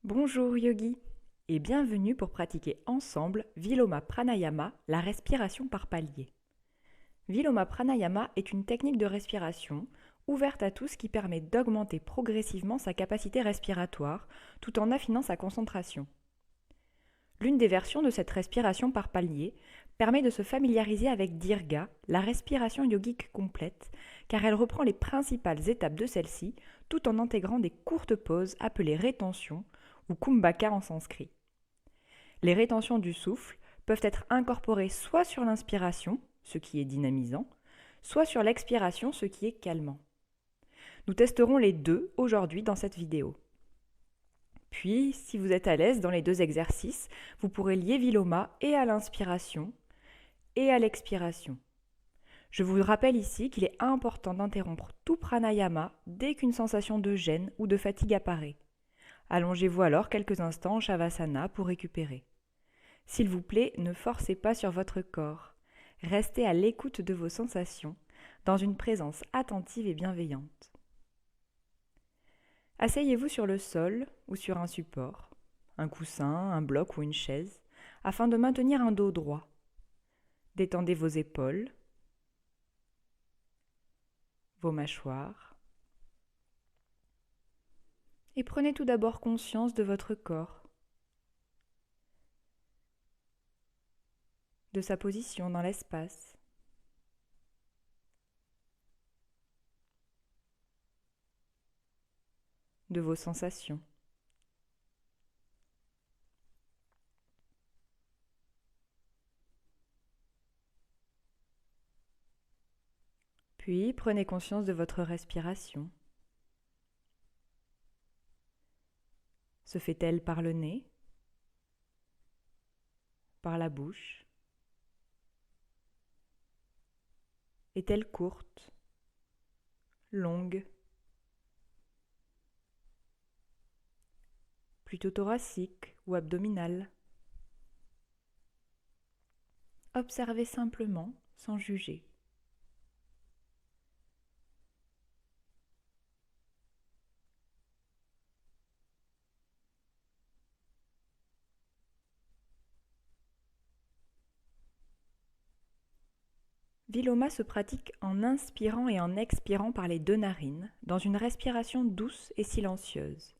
Bonjour yogi et bienvenue pour pratiquer ensemble Viloma Pranayama, la respiration par paliers. Viloma Pranayama est une technique de respiration ouverte à tous qui permet d'augmenter progressivement sa capacité respiratoire tout en affinant sa concentration. L'une des versions de cette respiration par paliers permet de se familiariser avec Dirga, la respiration yogique complète, car elle reprend les principales étapes de celle-ci tout en intégrant des courtes pauses appelées rétention ou kumbhaka en sanskrit. Les rétentions du souffle peuvent être incorporées soit sur l'inspiration, ce qui est dynamisant, soit sur l'expiration, ce qui est calmant. Nous testerons les deux aujourd'hui dans cette vidéo. Puis, si vous êtes à l'aise dans les deux exercices, vous pourrez lier Viloma et à l'inspiration et à l'expiration. Je vous rappelle ici qu'il est important d'interrompre tout pranayama dès qu'une sensation de gêne ou de fatigue apparaît. Allongez-vous alors quelques instants en Shavasana pour récupérer. S'il vous plaît, ne forcez pas sur votre corps. Restez à l'écoute de vos sensations, dans une présence attentive et bienveillante. Asseyez-vous sur le sol ou sur un support, un coussin, un bloc ou une chaise, afin de maintenir un dos droit. Détendez vos épaules, vos mâchoires, et prenez tout d'abord conscience de votre corps, de sa position dans l'espace. De vos sensations. Puis prenez conscience de votre respiration. Se fait-elle par le nez, par la bouche? Est-elle courte, longue, plutôt thoracique ou abdominale? Observez simplement, sans juger. Viloma se pratique en inspirant et en expirant par les deux narines, dans une respiration douce et silencieuse.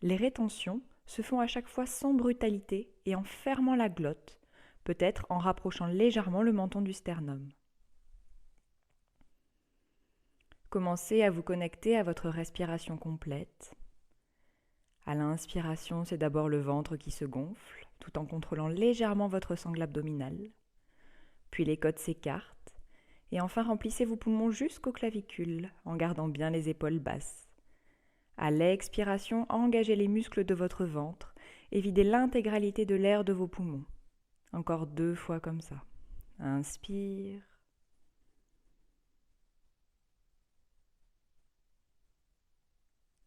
Les rétentions se font à chaque fois sans brutalité et en fermant la glotte, peut-être en rapprochant légèrement le menton du sternum. Commencez à vous connecter à votre respiration complète. À l'inspiration, c'est d'abord le ventre qui se gonfle, tout en contrôlant légèrement votre sangle abdominale. Puis les côtes s'écartent. Et enfin, remplissez vos poumons jusqu'aux clavicules, en gardant bien les épaules basses. À l'expiration, engagez les muscles de votre ventre et videz l'intégralité de l'air de vos poumons. Encore 2 fois comme ça. Inspire.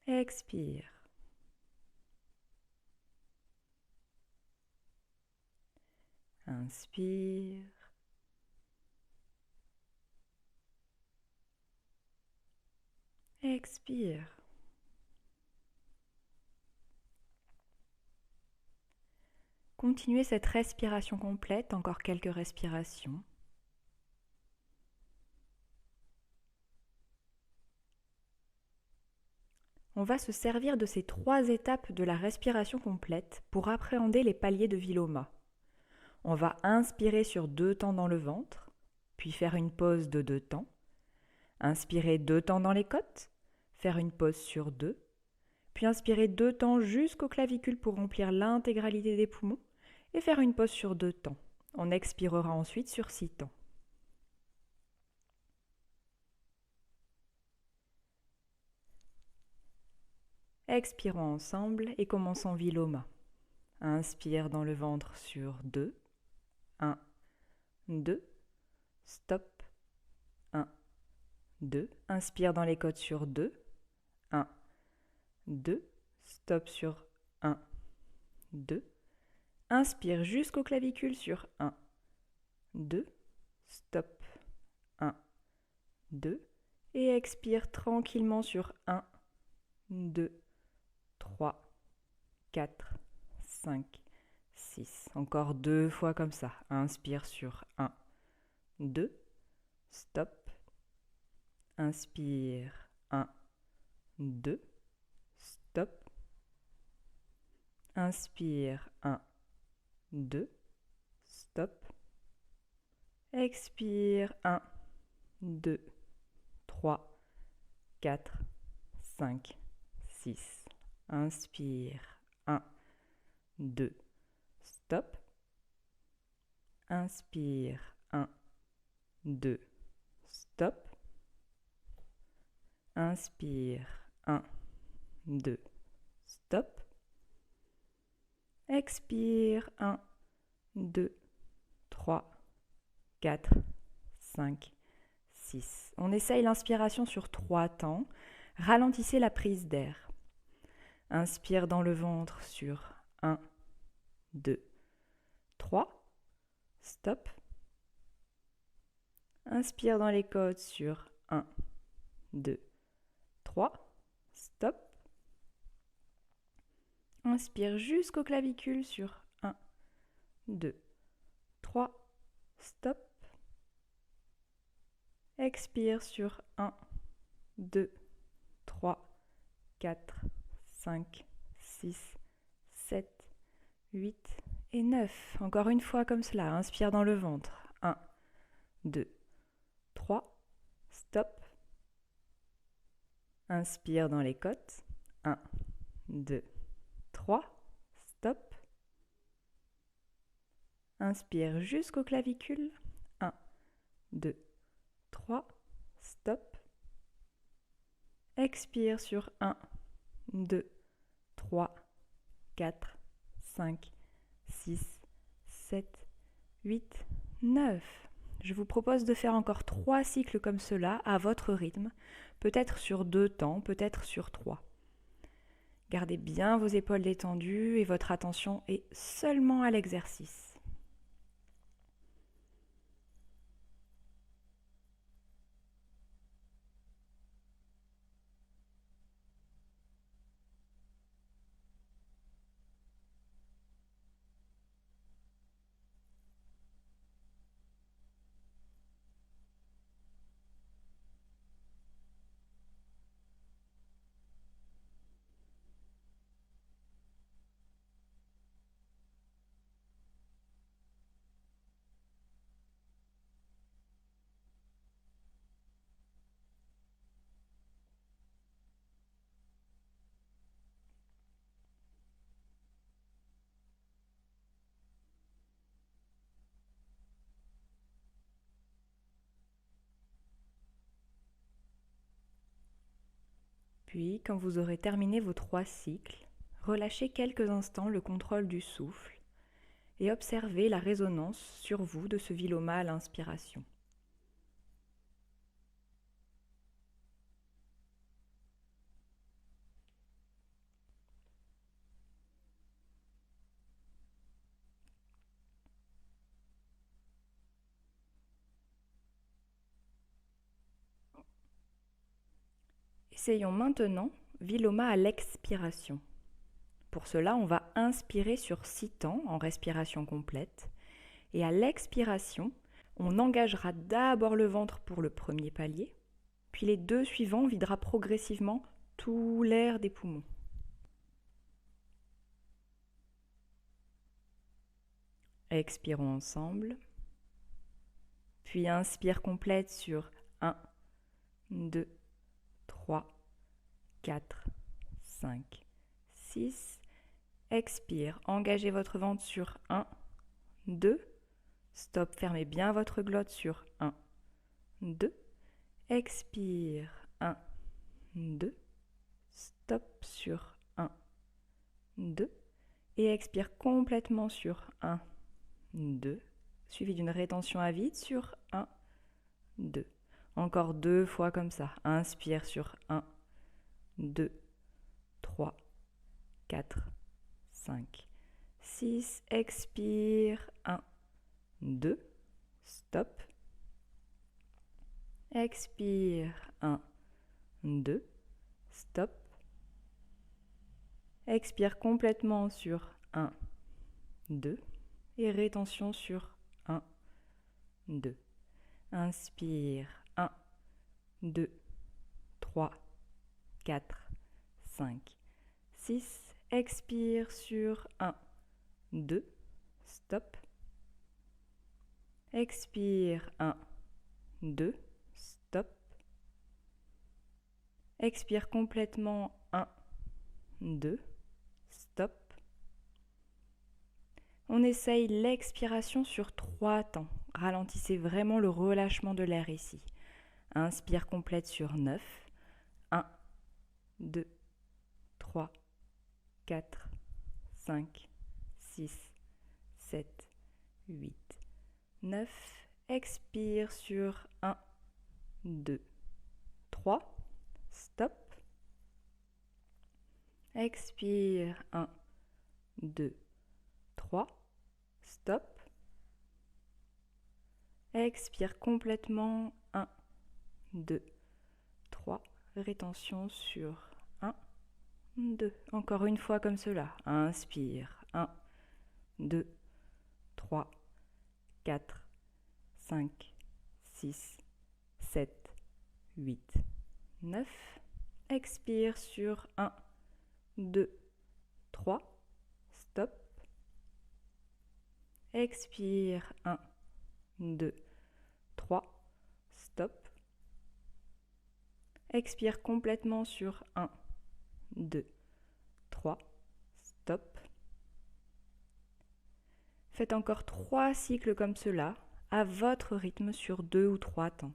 Expire. Inspire. Expire. Continuez cette respiration complète, encore quelques respirations. On va se servir de ces 3 étapes de la respiration complète pour appréhender les paliers de Viloma. On va inspirer sur 2 temps dans le ventre, puis faire une pause de 2 temps. Inspirer 2 temps dans les côtes, faire une pause sur 2, puis inspirer 2 temps jusqu'aux clavicules pour remplir l'intégralité des poumons et faire une pause sur 2 temps. On expirera ensuite sur 6 temps. Expirons ensemble et commençons Viloma. Inspire dans le ventre sur 2. 1, 2, stop. 1, 2. Inspire dans les côtes sur 2. 1, 2. Stop sur 1, 2. Inspire jusqu'aux clavicules sur 1, 2. Stop. 1, 2. Et expire tranquillement sur 1, 2, 3, 4, 5, 6. Encore 2 fois comme ça. Inspire sur 1, 2, stop. Inspire 1, 2, stop. Inspire 1, 2, stop. Expire 1, 2, 3, 4, 5, 6. Inspire 1, 2, stop. Inspire 1, 2, stop. Inspire 1, 2, stop. Expire 1, 2, 3, 4, 5, 6. On essaye l'inspiration sur 3 temps. Ralentissez la prise d'air. Inspire dans le ventre sur 1, 2, 3. Stop. Inspire dans les côtes sur 1, 2, 3. Stop. Inspire jusqu'aux clavicules sur 1, 2, 3. Stop. Expire sur 1, 2, 3, 4, 5, 6, 7, 8 et 9. Encore une fois comme cela. Inspire dans le ventre. 1, 2, 3. Stop. Inspire dans les côtes. 1, 2, 3. Stop. Inspire jusqu'aux clavicules. 1, 2, 3. Stop. Expire sur 1, 2, 3, 4, 5, 6, 7, 8, 9. Je vous propose de faire encore 3 cycles comme cela à votre rythme, peut-être sur 2 temps, peut-être sur 3. Gardez bien vos épaules détendues et votre attention est seulement à l'exercice. Puis, quand vous aurez terminé vos 3 cycles, relâchez quelques instants le contrôle du souffle et observez la résonance sur vous de ce viloma à l'inspiration. Essayons maintenant viloma à l'expiration. Pour cela, on va inspirer sur 6 temps en respiration complète et à l'expiration, on engagera d'abord le ventre pour le premier palier, puis les 2 suivants, on videra progressivement tout l'air des poumons. Expirons ensemble, puis inspire complète sur 1, 2, 3, 4, 5, 6. Expire, engagez votre ventre sur 1, 2. Stop, fermez bien votre glotte sur 1, 2. Expire, 1, 2. Stop sur 1, 2. Et expire complètement sur 1, 2. Suivi d'une rétention à vide sur 1, 2. Encore 2 fois comme ça. Inspire sur 1, 2, 3, 4, 5, 6. Expire. 1, 2. Stop. Expire. 1, 2. Stop. Expire complètement sur 1, 2 et rétention sur 1, 2. Inspire 1, 2, 3, 4, 5, 6. Expire sur 1, 2. Stop. Expire 1, 2. Stop. Expire complètement 1, 2. Stop. On essaye l'expiration sur 3 temps. Ralentissez vraiment le relâchement de l'air ici. Inspire complète sur 9. 1, 2, 3, 4, 5, 6, 7, 8, 9. Expire sur 1, 2, 3. Stop. Expire 1, 2, 3. Stop. Expire complètement 1, 2, 3. Rétention sur 1, 2. Encore une fois comme cela. Inspire 1, 2, 3, 4, 5, 6, 7, 8, 9. Expire sur 1, 2, 3. Stop. Expire 1, 2, 3. Stop. Expire complètement sur 1, 2, 3. Stop. Faites encore 3 cycles comme cela, à votre rythme sur 2 ou 3 temps.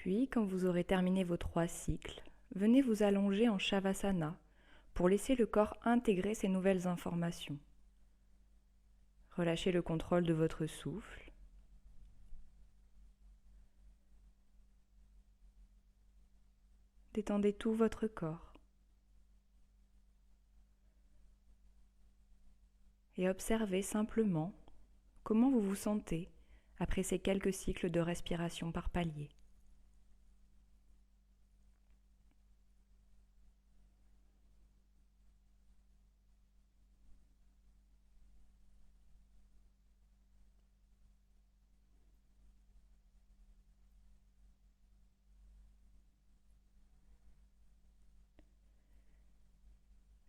Puis, quand vous aurez terminé vos 3 cycles, venez vous allonger en Shavasana pour laisser le corps intégrer ces nouvelles informations. Relâchez le contrôle de votre souffle. Détendez tout votre corps. Et observez simplement comment vous vous sentez après ces quelques cycles de respiration par palier.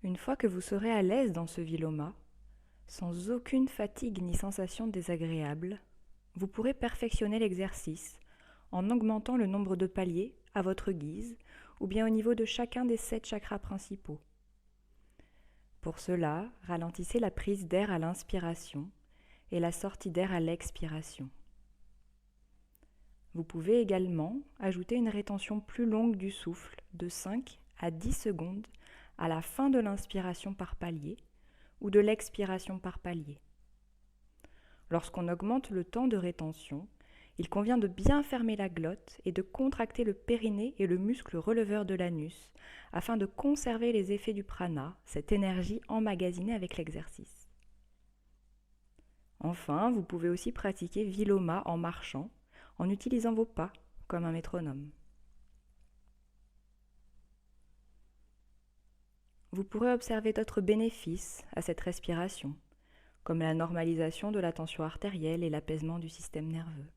Une fois que vous serez à l'aise dans ce Viloma, sans aucune fatigue ni sensation désagréable, vous pourrez perfectionner l'exercice en augmentant le nombre de paliers à votre guise ou bien au niveau de chacun des 7 chakras principaux. Pour cela, ralentissez la prise d'air à l'inspiration et la sortie d'air à l'expiration. Vous pouvez également ajouter une rétention plus longue du souffle de 5 à 10 secondes à la fin de l'inspiration par palier ou de l'expiration par palier. Lorsqu'on augmente le temps de rétention, il convient de bien fermer la glotte et de contracter le périnée et le muscle releveur de l'anus afin de conserver les effets du prana, cette énergie emmagasinée avec l'exercice. Enfin, vous pouvez aussi pratiquer Viloma en marchant, en utilisant vos pas comme un métronome. Vous pourrez observer d'autres bénéfices à cette respiration, comme la normalisation de la tension artérielle et l'apaisement du système nerveux.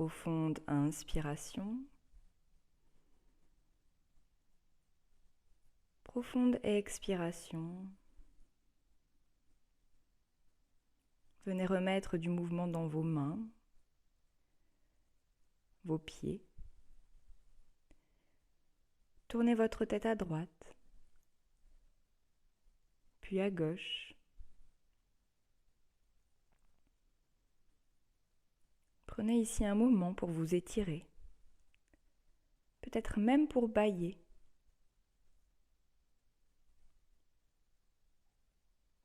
Profonde inspiration. Profonde expiration. Venez remettre du mouvement dans vos mains, vos pieds. Tournez votre tête à droite, puis à gauche. Prenez ici un moment pour vous étirer, peut-être même pour bâiller.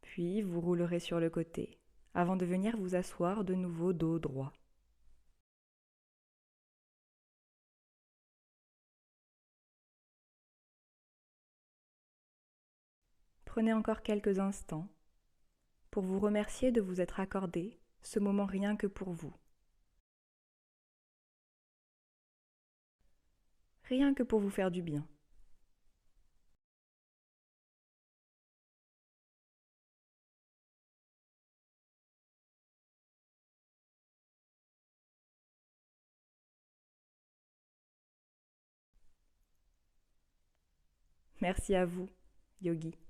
Puis vous roulerez sur le côté, avant de venir vous asseoir de nouveau dos droit. Prenez encore quelques instants pour vous remercier de vous être accordé ce moment rien que pour vous. Rien que pour vous faire du bien. Merci à vous, yogi.